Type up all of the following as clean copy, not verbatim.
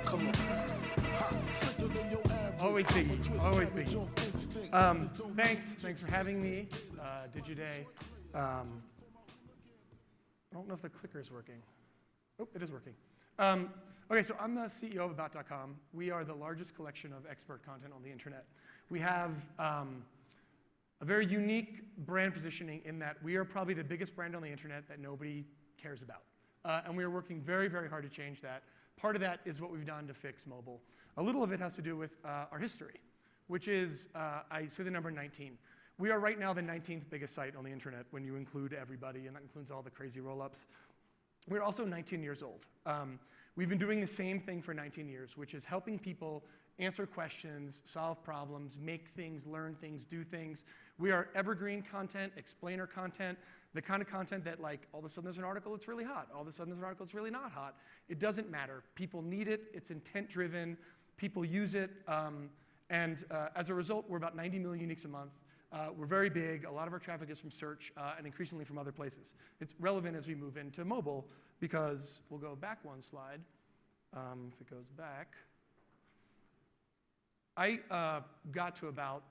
Come on. Always biggie, always biggie. Thanks for having me, Digiday. I don't know if the clicker is working. Oh, it is working. Okay, so I'm the CEO of About.com. We are the largest collection of expert content on the internet. We have a very unique brand positioning in that we are probably the biggest brand on the internet that nobody cares about. And we are working very, very hard to change that. Part of that is what we've done to fix mobile. A little of it has to do with our history, which is, I see the number 19. We are right now the 19th biggest site on the internet when you include everybody, and that includes all the crazy roll-ups. We're also 19 years old. We've been doing the same thing for 19 years, which is helping people answer questions, solve problems, make things, learn things, do things. We are evergreen content, explainer content, the kind of content that, like, all of a sudden there's an article that's really hot, all of a sudden there's an article that's really not hot. It doesn't matter. People need it. It's intent-driven. People use it. As a result, we're about 90 million uniques a month. We're very big. A lot of our traffic is from search and increasingly from other places. It's relevant as we move into mobile because we'll go back one slide. If it goes back. I got to About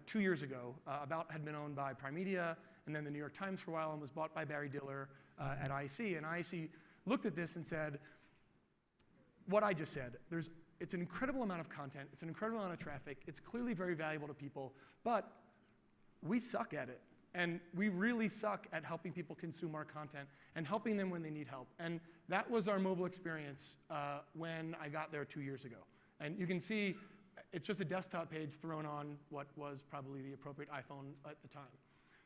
2 years ago. About had been owned by Prime Media and then the New York Times for a while and was bought by Barry Diller at IAC. And IAC looked at this and said, what I just said, it's an incredible amount of content, it's an incredible amount of traffic, it's clearly very valuable to people, but we suck at it. And we really suck at helping people consume our content and helping them when they need help. And that was our mobile experience when I got there 2 years ago. And you can see it's just a desktop page thrown on what was probably the appropriate iPhone at the time.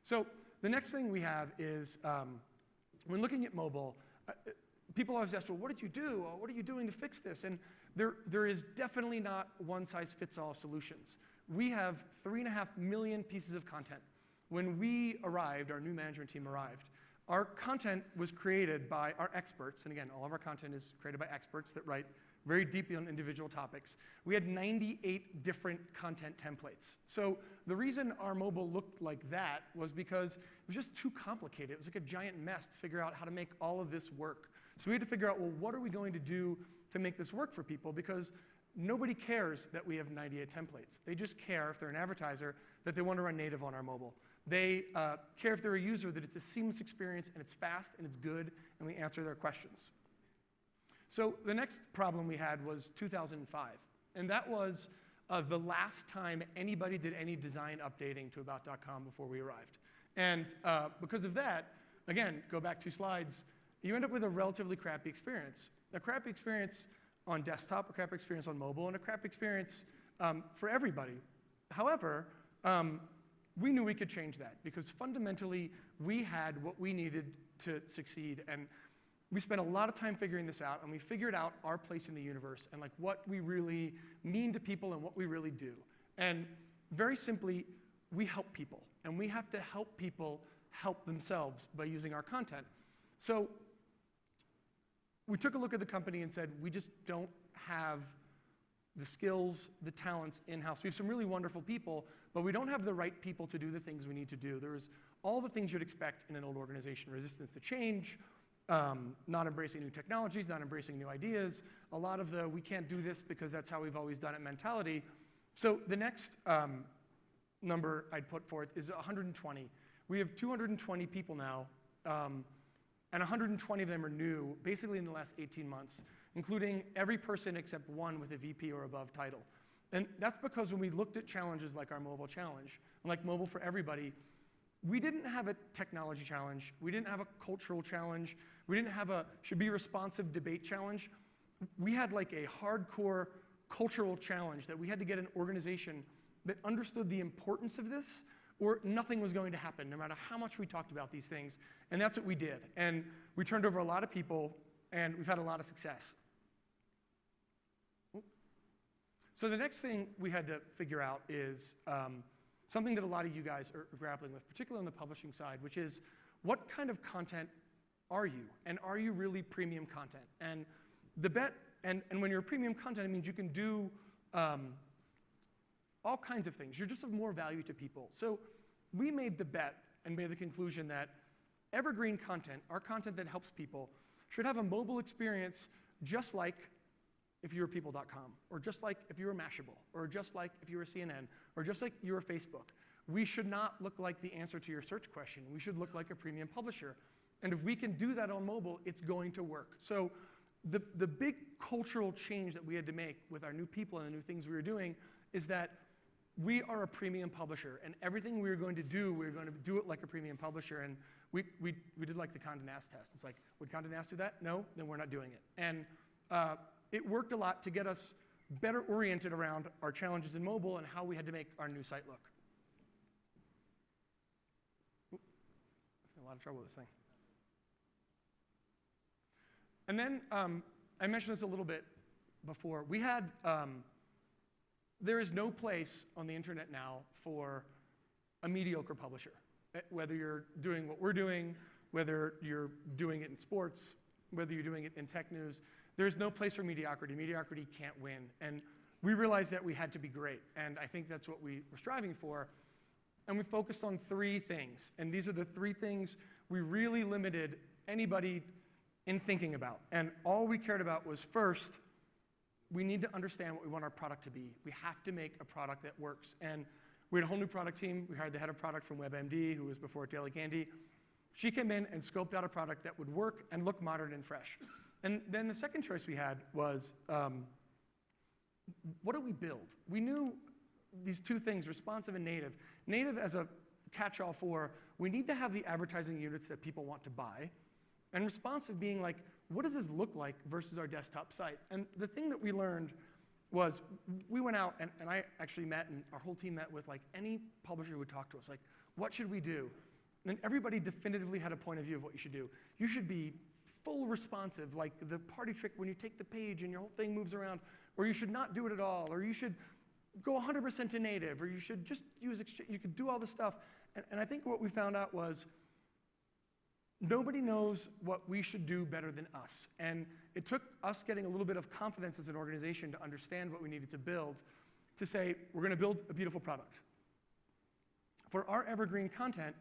So the next thing we have is, when looking at mobile, people always ask, well, what did you do? Or what are you doing to fix this? And there is definitely not one-size-fits-all solutions. We have 3.5 million pieces of content. When we arrived, our new management team arrived, our content was created by our experts. And again, all of our content is created by experts that write very deeply on individual topics. We had 98 different content templates. So the reason our mobile looked like that was because it was just too complicated. It was like a giant mess to figure out how to make all of this work. So we had to figure out, well, what are we going to do to make this work for people? Because nobody cares that we have 98 templates. They just care, if they're an advertiser, that they want to run native on our mobile. They care if they're a user that it's a seamless experience and it's fast and it's good and we answer their questions. So the next problem we had was 2005. And that was the last time anybody did any design updating to About.com before we arrived. And because of that, again, go back 2 slides, you end up with a relatively crappy experience. A crappy experience on desktop, a crappy experience on mobile, and a crappy experience for everybody. However, we knew we could change that because fundamentally we had what we needed to succeed. And we spent a lot of time figuring this out, and we figured out our place in the universe and like what we really mean to people and what we really do. And very simply, we help people, and we have to help people help themselves by using our content. So we took a look at the company and said, we just don't have the skills, the talents in-house. We have some really wonderful people, but we don't have the right people to do the things we need to do. There's all the things you'd expect in an old organization: resistance to change, not embracing new technologies, not embracing new ideas, a lot of the we can't do this because that's how we've always done it mentality. So the next number I'd put forth is 120. We have 220 people now, and 120 of them are new, basically in the last 18 months, including every person except one with a VP or above title. And that's because when we looked at challenges like our mobile challenge, and like Mobile for Everybody, we didn't have a technology challenge, we didn't have a cultural challenge, we didn't have a should be responsive debate challenge. We had like a hardcore cultural challenge that we had to get an organization that understood the importance of this, or nothing was going to happen, no matter how much we talked about these things. And that's what we did. And we turned over a lot of people, and we've had a lot of success. So the next thing we had to figure out is something that a lot of you guys are grappling with, particularly on the publishing side, which is what kind of content are you? And are you really premium content? And the bet, and when you're premium content, it means you can do all kinds of things. You're just of more value to people. So we made the bet and made the conclusion that evergreen content, our content that helps people, should have a mobile experience just like if you were people.com, or just like if you were Mashable, or just like if you were CNN, or just like you were Facebook. We should not look like the answer to your search question. We should look like a premium publisher. And if we can do that on mobile, it's going to work. So the big cultural change that we had to make with our new people and the new things we were doing is that we are a premium publisher, and everything we were going to do it like a premium publisher. And we did like the Condé Nast test. It's like, would Condé Nast do that? No, then we're not doing it. And it worked a lot to get us better oriented around our challenges in mobile and how we had to make our new site look. Ooh, I'm in a lot of trouble with this thing. And then, I mentioned this a little bit before. We had, there is no place on the internet now for a mediocre publisher. Whether you're doing what we're doing, whether you're doing it in sports, whether you're doing it in tech news, there's no place for mediocrity. Mediocrity can't win. And we realized that we had to be great. And I think that's what we were striving for. And we focused on 3 things. And these are the 3 things we really limited anybody in thinking about. And all we cared about was, first, we need to understand what we want our product to be. We have to make a product that works. And we had a whole new product team. We hired the head of product from WebMD, who was before at Daily Candy. She came in and scoped out a product that would work and look modern and fresh. And then the second choice we had was, what do we build? We knew these 2 things, responsive and native. Native as a catch-all for, we need to have the advertising units that people want to buy. And responsive being like, what does this look like versus our desktop site? And the thing that we learned was, we went out, and I actually met, and our whole team met with like any publisher who would talk to us, like, what should we do? And everybody definitively had a point of view of what you should do. You should be full responsive, like the party trick when you take the page and your whole thing moves around, or you should not do it at all, or you should go 100% to native, or you should just use exchange. You could do all this stuff. And I think what we found out was, nobody knows what we should do better than us. And it took us getting a little bit of confidence as an organization to understand what we needed to build, to say, we're going to build a beautiful product. For our evergreen content,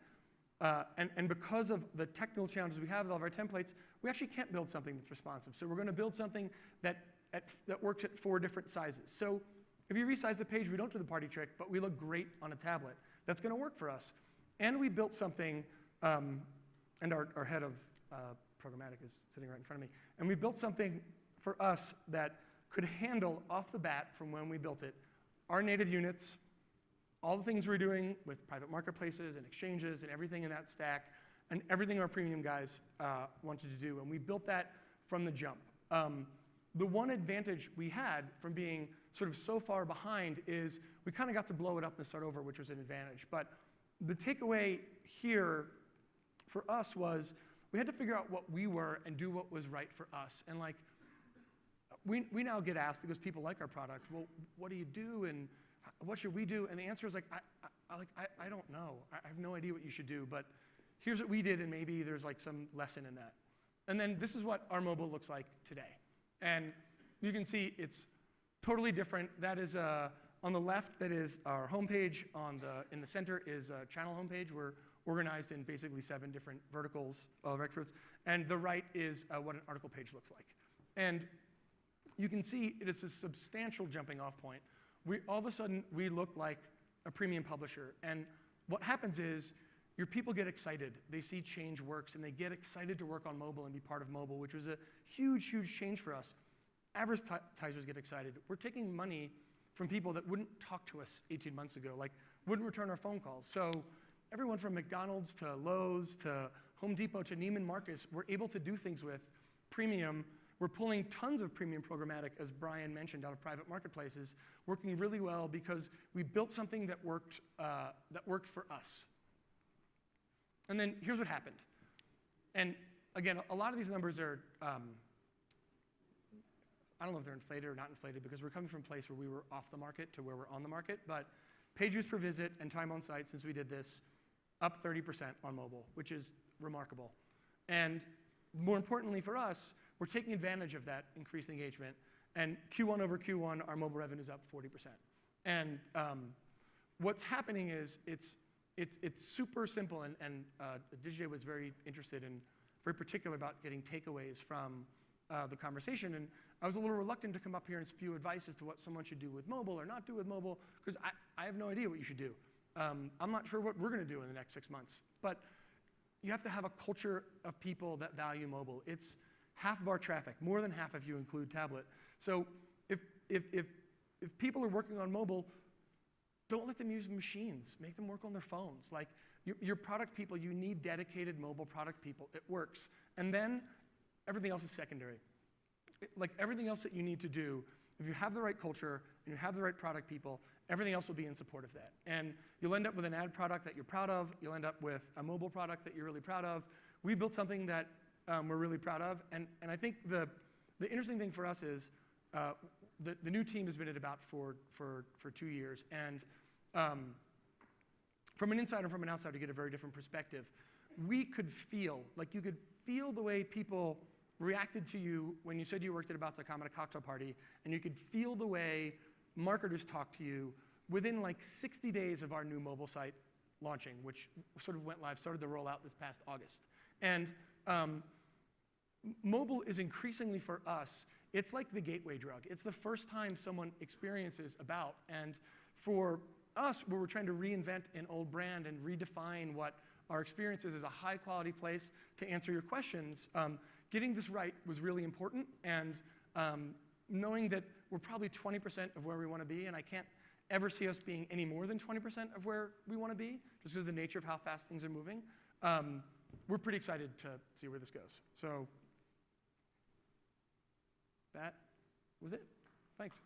and because of the technical challenges we have with all of our templates, we actually can't build something that's responsive. So we're going to build something that works at 4 different sizes. So if you resize the page, we don't do the party trick, but we look great on a tablet. That's going to work for us. And we built something, and our head of programmatic is sitting right in front of me. And we built something for us that could handle off the bat from when we built it, our native units, all the things we're doing with private marketplaces and exchanges and everything in that stack, and everything our premium guys wanted to do. And we built that from the jump. The one advantage we had from being sort of so far behind is we kind of got to blow it up and start over, which was an advantage. But the takeaway here for us was, we had to figure out what we were and do what was right for us. And like, we now get asked, because people like our product, well, what do you do and what should we do? And the answer is like, I don't know. I have no idea what you should do, but here's what we did, and maybe there's like some lesson in that. And then this is what our mobile looks like today. And you can see it's totally different. That is, on the left, that is our homepage. In the center is a channel homepage. We're organized in basically 7 different verticals of experts. And the right is what an article page looks like. And you can see it is a substantial jumping off point. All of a sudden, we look like a premium publisher. And what happens is, your people get excited. They see change works, and they get excited to work on mobile and be part of mobile, which was a huge, huge change for us. Advertisers get excited. We're taking money from people that wouldn't talk to us 18 months ago, like wouldn't return our phone calls. So everyone from McDonald's to Lowe's to Home Depot to Neiman Marcus, we're able to do things with premium. We're pulling tons of premium programmatic, as Brian mentioned, out of private marketplaces, working really well because we built something that worked for us. And then here's what happened. And again, a lot of these numbers are, I don't know if they're inflated or not inflated, because we're coming from a place where we were off the market to where we're on the market, but page views per visit and time on site since we did this, up 30% on mobile, which is remarkable. And more importantly for us, we're taking advantage of that increased engagement. And Q1 over Q1, our mobile revenue is up 40%. And what's happening is it's super simple, and Digiday was very interested in, very particular about getting takeaways from the conversation, and I was a little reluctant to come up here and spew advice as to what someone should do with mobile or not do with mobile, because I have no idea what you should do. I'm not sure what we're going to do in the next 6 months, but you have to have a culture of people that value mobile. It's half of our traffic, more than half if you include tablet. So if people are working on mobile, don't let them use machines. Make them work on their phones. Like, your product people, you need dedicated mobile product people. It works. And then everything else is secondary. Like, everything else that you need to do, if you have the right culture and you have the right product people, everything else will be in support of that. And you'll end up with an ad product that you're proud of. You'll end up with a mobile product that you're really proud of. We built something that we're really proud of. And I think the interesting thing for us is the new team has been at About for 2 years. And from an inside and from an outside, to get a very different perspective, we could feel, like you could feel the way people reacted to you when you said you worked at About.com at a cocktail party, and you could feel the way marketers talked to you within like 60 days of our new mobile site launching, which sort of went live, started the rollout this past August. And mobile is increasingly for us, it's like the gateway drug. It's the first time someone experiences About, and for us, where we're trying to reinvent an old brand and redefine what our experience is as a high-quality place to answer your questions, getting this right was really important, and knowing that we're probably 20% of where we want to be, and I can't ever see us being any more than 20% of where we want to be, just because of the nature of how fast things are moving. We're pretty excited to see where this goes. So that was it. Thanks.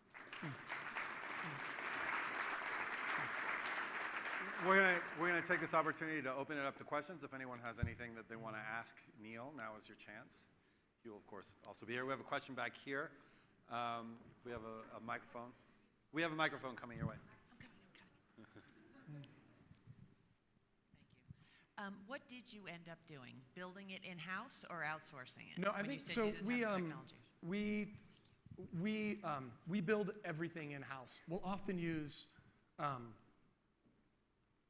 We're going to take this opportunity to open it up to questions. If anyone has anything that they want to ask Neil, now is your chance. He will, of course, also be here. We have a question back here. We have a microphone. We have a microphone coming your way. I'm coming. Thank you. What did you end up doing? Building it in-house or outsourcing it? No, I think so. We build everything in-house. We'll often use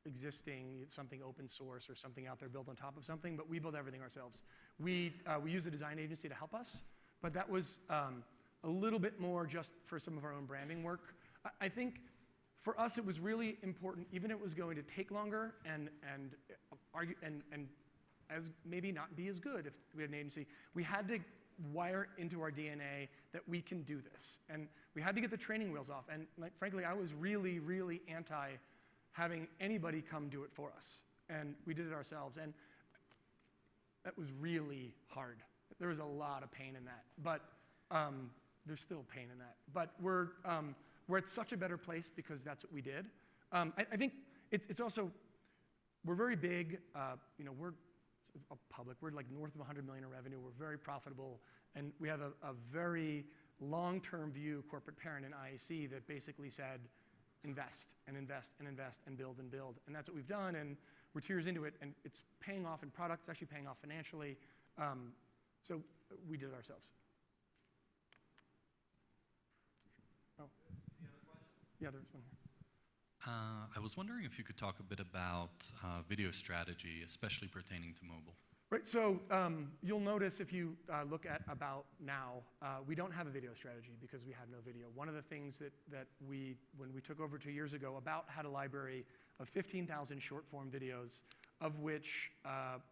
existing, something open source or something out there built on top of something, but we build everything ourselves. We use a design agency to help us, but that was a little bit more just for some of our own branding work. I think for us it was really important, even if it was going to take longer and as maybe not be as good if we had an agency, we had to wire into our DNA that we can do this. And we had to get the training wheels off. And like, frankly, I was really, really anti having anybody come do it for us. And we did it ourselves. And that was really hard. There was a lot of pain in that. But there's still pain in that. But we're at such a better place because that's what we did. I think it's also, we're very big. We're public. We're like north of 100 million in revenue. We're very profitable. And we have a very long-term view corporate parent in IAC that basically said, invest and invest and invest and build and build. And that's what we've done. And we're 2 years into it. And it's paying off in products. It's actually paying off financially. So we did it ourselves. Oh. Any other questions? Yeah, there's one here. I was wondering if you could talk a bit about video strategy, especially pertaining to mobile. Right, so you'll notice if you look at About now, we don't have a video strategy because we have no video. One of the things that when we took over 2 years ago, About had a library of 15,000 short-form videos, of which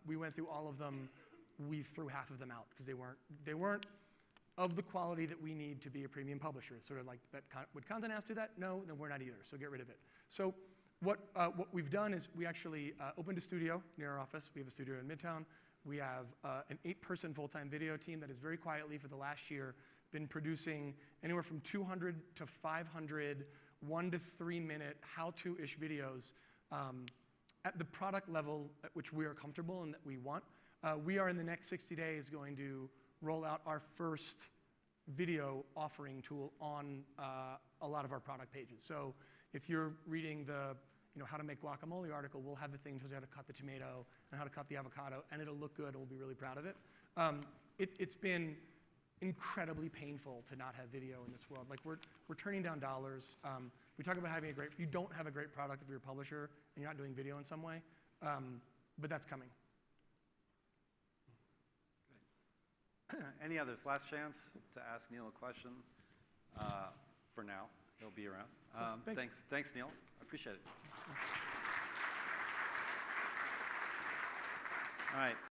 we went through all of them. We threw half of them out because they weren't of the quality that we need to be a premium publisher. It's sort of like, would Content House do that? No, then we're not either, so get rid of it. So what we've done is we actually opened a studio near our office. We have a studio in Midtown. We have an 8-person full-time video team that has very quietly for the last year been producing anywhere from 200 to 500 1 to 3 minute how-to-ish videos at the product level at which we are comfortable and that we want. We are in the next 60 days going to roll out our first video offering tool on a lot of our product pages. So if you're reading the how to make guacamole article, we'll have the thing that tells you how to cut the tomato and how to cut the avocado, and it'll look good, and we'll be really proud of it. It's been incredibly painful to not have video in this world. Like, we're turning down dollars. We talk about having you don't have a great product if you're a publisher and you're not doing video in some way, but that's coming. Any others? Last chance to ask Neil a question. For now, he'll be around. Thanks. Thanks, Neil. I appreciate it. All right.